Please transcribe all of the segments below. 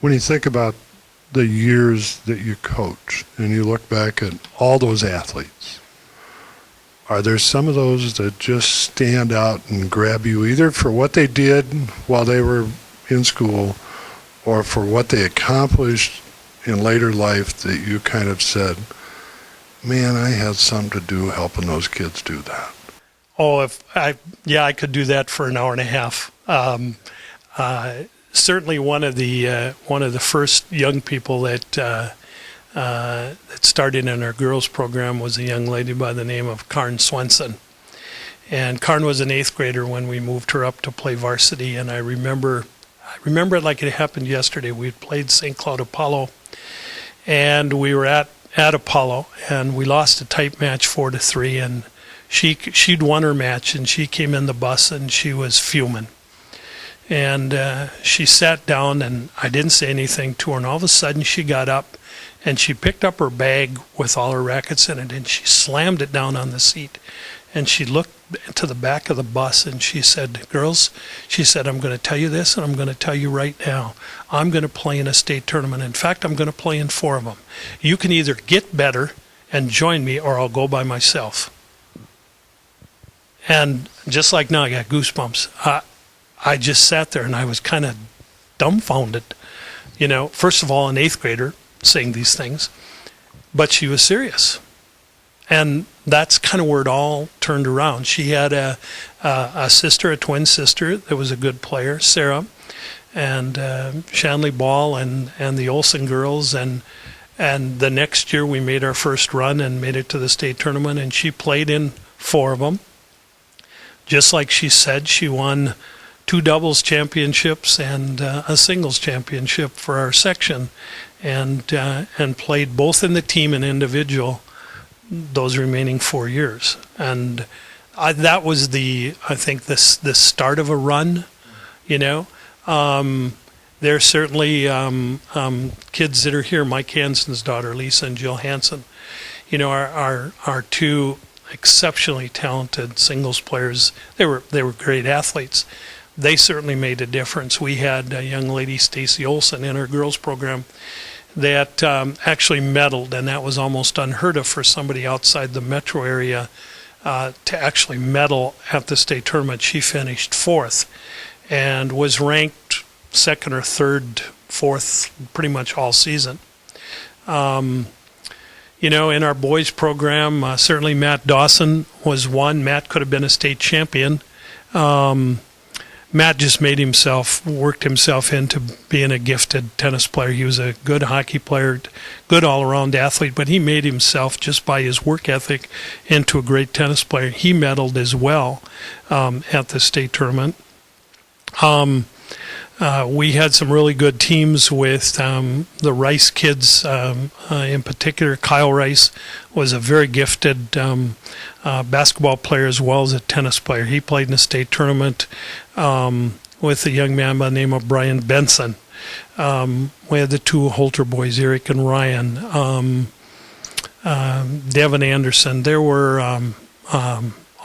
When you think about the years that you coach and you look back at all those athletes, are there some of those that just stand out and grab you either for what they did while they were in school or for what they accomplished in later life that you kind of said, man, I had something to do helping those kids do that? Oh, I could do that for an hour and a half. Certainly, one of the first young people that started in our girls program was a young lady by the name of Karn Swenson, and Karn was an 8th grader when we moved her up to play varsity. And I remember it like it happened yesterday. We played St. Cloud Apollo, and we were at Apollo, and we lost a tight match 4-3, and she'd won her match, and she came in the bus and she was fuming. And she sat down, and I didn't say anything to her, and all of a sudden she got up and she picked up her bag with all her rackets in it, and she slammed it down on the seat. And she looked to the back of the bus and she said, girls, she said, I'm going to tell you this, and I'm going to tell you right now, I'm going to play in a state tournament. In fact, I'm going to play in 4 of them. You can either get better and join me, or I'll go by myself. And just like now, I got goosebumps. I just sat there and I was kind of dumbfounded. You know, first of all, an 8th grader saying these things, but she was serious. And that's kind of where it all turned around. She had a sister, a twin sister, that was a good player, Sarah, and Shanley Ball and the Olsen girls. And the next year we made our first run and made it to the state tournament, and she played in 4 of them. Just like she said, she won 2 doubles championships and a singles championship for our section, and played both in the team and individual those remaining 4 years. And that was I think the start of a run, you know. There's certainly kids that are here. Mike Hansen's daughter, Lisa, and Jill Hansen, you know, are 2 exceptionally talented singles players. They were great athletes. They certainly made a difference. We had a young lady, Stacy Olsen, in our girls program that actually medaled, and that was almost unheard of for somebody outside the metro area to actually medal at the state tournament. She finished 4th and was ranked 2nd or 3rd, 4th pretty much all season. You know, in our boys program, certainly Matt Dawson was one. Matt could have been a state champion. Matt just worked himself into being a gifted tennis player. He was a good hockey player, good all-around athlete, but he made himself, just by his work ethic, into a great tennis player. He medaled as well at the state tournament. We had some really good teams with the Rice kids in particular. Kyle Rice was a very gifted basketball player as well as a tennis player. He played in the state tournament with a young man by the name of Brian Benson. We had the 2 Holter boys, Eric and Ryan, Devin Anderson. There were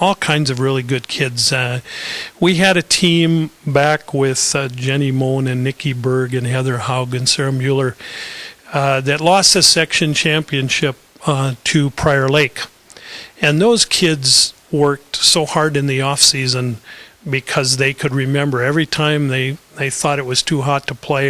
all kinds of really good kids. We had a team back with Jenny Moen and Nikki Berg and Heather Haug and Sarah Mueller that lost the section championship to Prior Lake. And those kids worked so hard in the off season because they could remember every time they thought it was too hot to play,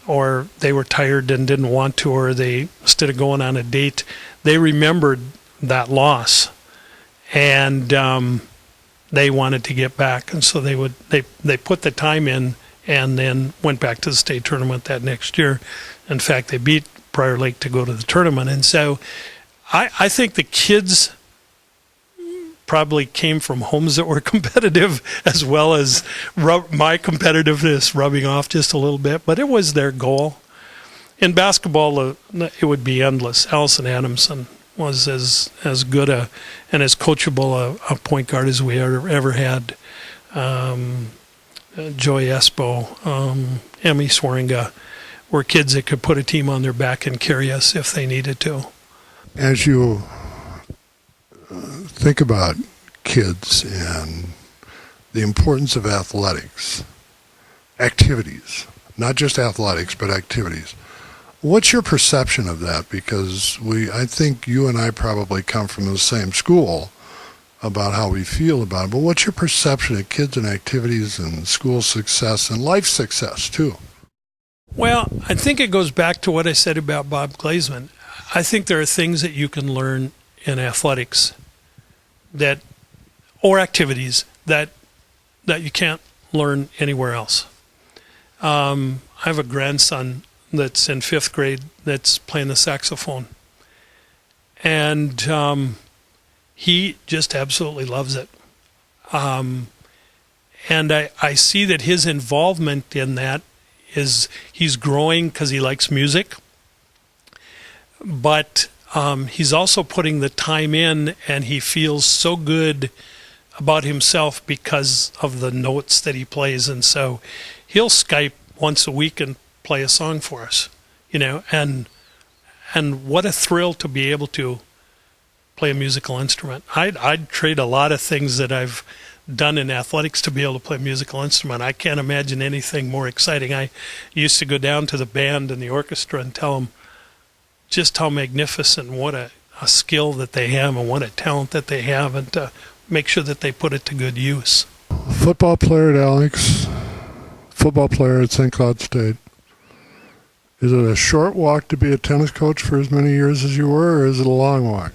or they were tired and didn't want to, or they, instead of going on a date, they remembered that loss. And they wanted to get back, and so they put the time in, and then went back to the state tournament that next year. In fact, they beat Prior Lake to go to the tournament. And so I think the kids probably came from homes that were competitive, as well as my competitiveness rubbing off just a little bit, but it was their goal. In basketball, it would be endless. Allison Adamson was as good and as coachable a point guard as we ever had. Joy Espo, Emmy Swaringa were kids that could put a team on their back and carry us if they needed to. As you think about kids and the importance of athletics, activities, not just athletics, but activities. What's your perception of that? Because I think you and I probably come from the same school about how we feel about it. But what's your perception of kids and activities and school success and life success too? Well, I think it goes back to what I said about Bob Glazeman. I think there are things that you can learn in athletics or activities that you can't learn anywhere else. I have a grandson that's in 5th grade that's playing the saxophone. And he just absolutely loves it. And I see that his involvement in that is he's growing because he likes music. But he's also putting the time in, and he feels so good about himself because of the notes that he plays. And so he'll Skype once a week and play a song for us, and what a thrill to be able to play a musical instrument. I'd trade a lot of things that I've done in athletics to be able to play a musical instrument. I can't imagine anything more exciting. I used to go down to the band and the orchestra and tell them just how magnificent, what a skill that they have and what a talent that they have, and to make sure that they put it to good use. Football player at Alex, football player at St. Cloud State. Is it a short walk to be a tennis coach for as many years as you were, or is it a long walk?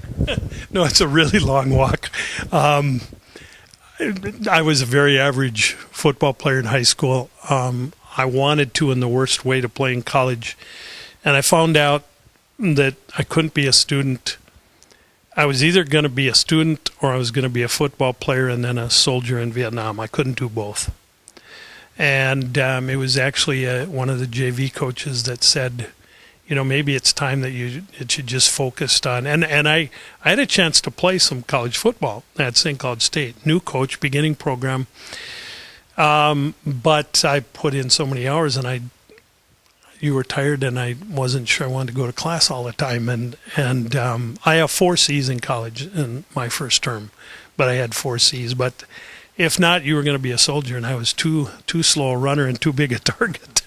No, it's a really long walk. I was a very average football player in high school. I wanted to in the worst way to play in college, and I found out that I couldn't be a student. I was either going to be a student or I was going to be a football player and then a soldier in Vietnam. I couldn't do both. And it was actually one of the JV coaches that said, maybe it's time that it should just focus on. And I had a chance to play some college football at St. Cloud State. New coach, beginning program. But I put in so many hours, and you were tired, and I wasn't sure I wanted to go to class all the time. And I have 4 C's in college in my first term, but I had 4 C's. But if not, you were going to be a soldier, and I was too slow a runner and too big a target.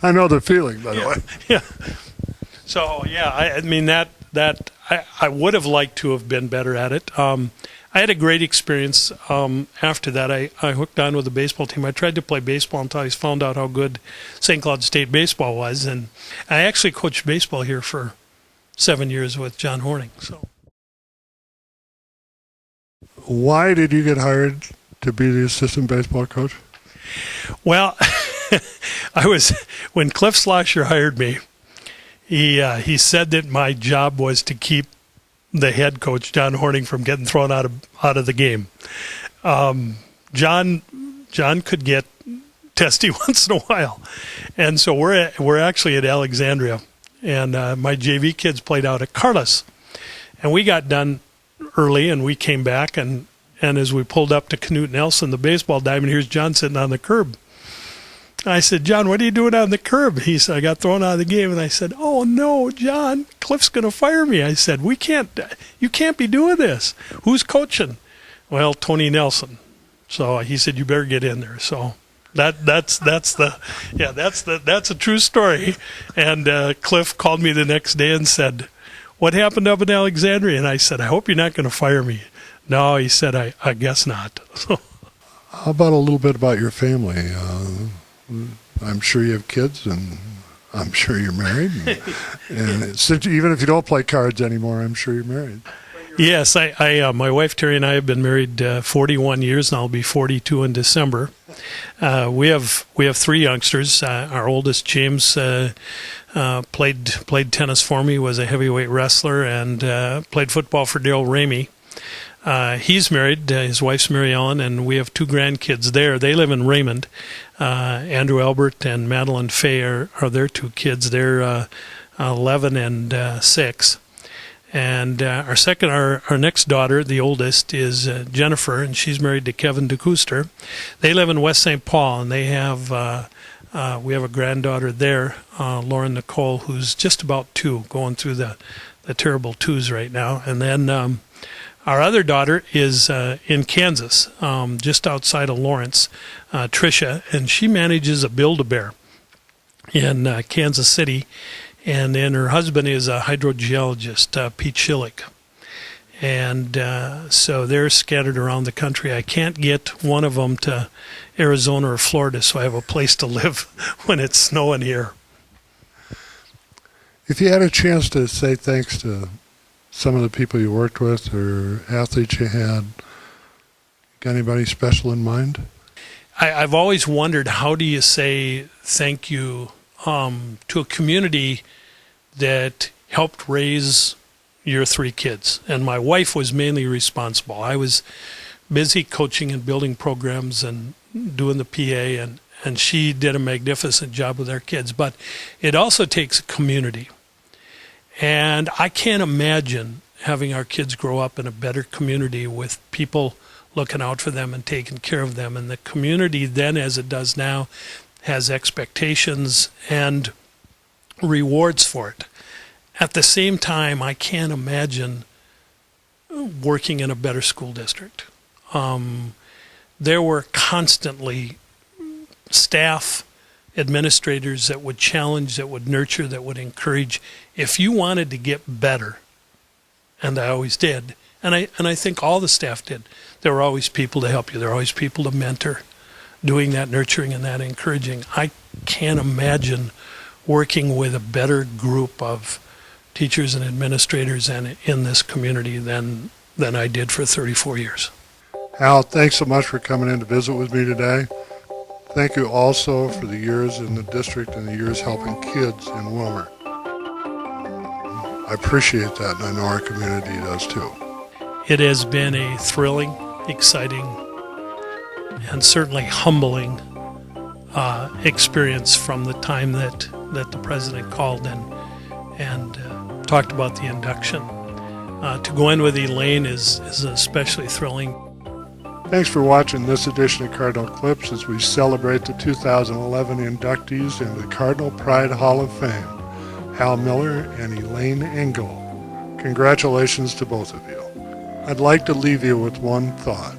I know the feeling, by the way. Yeah. So yeah, I mean that I would have liked to have been better at it. I had a great experience. After that, I hooked on with the baseball team. I tried to play baseball until I found out how good St. Cloud State baseball was, and I actually coached baseball here for 7 years with John Horning. So, why did you get to be the assistant baseball coach? Well, when Cliff Slosher hired me, he said that my job was to keep the head coach, John Horning, from getting thrown out of the game. John could get testy once in a while, and so we're actually at Alexandria, and my JV kids played out at Carlos, and we got done early, and we came back, and as we pulled up to Knute Nelson, the baseball diamond, here's John sitting on the curb. I said, John, what are you doing on the curb? He said, I got thrown out of the game. And I said, oh, no, John, Cliff's going to fire me. I said, you can't be doing this. Who's coaching? Well, Tony Nelson. So he said, you better get in there. So that's a true story. And Cliff called me the next day and said, what happened up in Alexandria? And I said, I hope you're not going to fire me. No, he said, I guess not. So, how about a little bit about your family? I'm sure you have kids, and I'm sure you're married. And even if you don't play cards anymore, I'm sure you're married. Yes, I my wife Terry and I have been married 41 years, and I'll be 42 in December. We have 3 youngsters. Our oldest, James, played tennis for me, was a heavyweight wrestler, and played football for Daryl Ramey. He's married. His wife's Mary Ellen, and we have 2 grandkids there. They live in Raymond. Andrew Albert and Madeline Fay are their 2 kids. They're 11 and 6. And our next daughter, the oldest, is Jennifer, and she's married to Kevin DeCooster. They live in West St. Paul, and they have we have a granddaughter there, Lauren Nicole, who's just about 2, going through the terrible 2s right now. And then Our other daughter is in Kansas, just outside of Lawrence, Tricia, and she manages a Build-A-Bear in Kansas City. And then her husband is a hydrogeologist, Pete Schillick. And so they're scattered around the country. I can't get one of them to Arizona or Florida, so I have a place to live when it's snowing here. If you had a chance to say thanks to some of the people you worked with or athletes you had, got anybody special in mind? I've always wondered, how do you say thank you to a community that helped raise your 3 kids? And my wife was mainly responsible. I was busy coaching and building programs and doing the PA, and she did a magnificent job with our kids. But it also takes a community. And I can't imagine having our kids grow up in a better community with people looking out for them and taking care of them. And the community then, as it does now, has expectations and rewards for it. At the same time, I can't imagine working in a better school district. There were constantly staff, administrators that would challenge, that would nurture, that would encourage. If you wanted to get better, and I always did, and I think all the staff did, there were always people to help you. There were always people to mentor, doing that nurturing and that encouraging. I can't imagine working with a better group of teachers and administrators and in this community than I did for 34 years. Hal, thanks so much for coming in to visit with me today. Thank you also for the years in the district and the years helping kids in Wilmer. I appreciate that, and I know our community does too. It has been a thrilling, exciting, and certainly humbling experience from the time that the president called and talked about the induction. To go in with Elaine is especially thrilling. Thanks for watching this edition of Cardinal Clips as we celebrate the 2011 inductees into the Cardinal Pride Hall of Fame, Hal Miller and Elaine Engel. Congratulations to both of you. I'd like to leave you with one thought.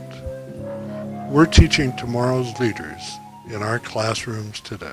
We're teaching tomorrow's leaders in our classrooms today.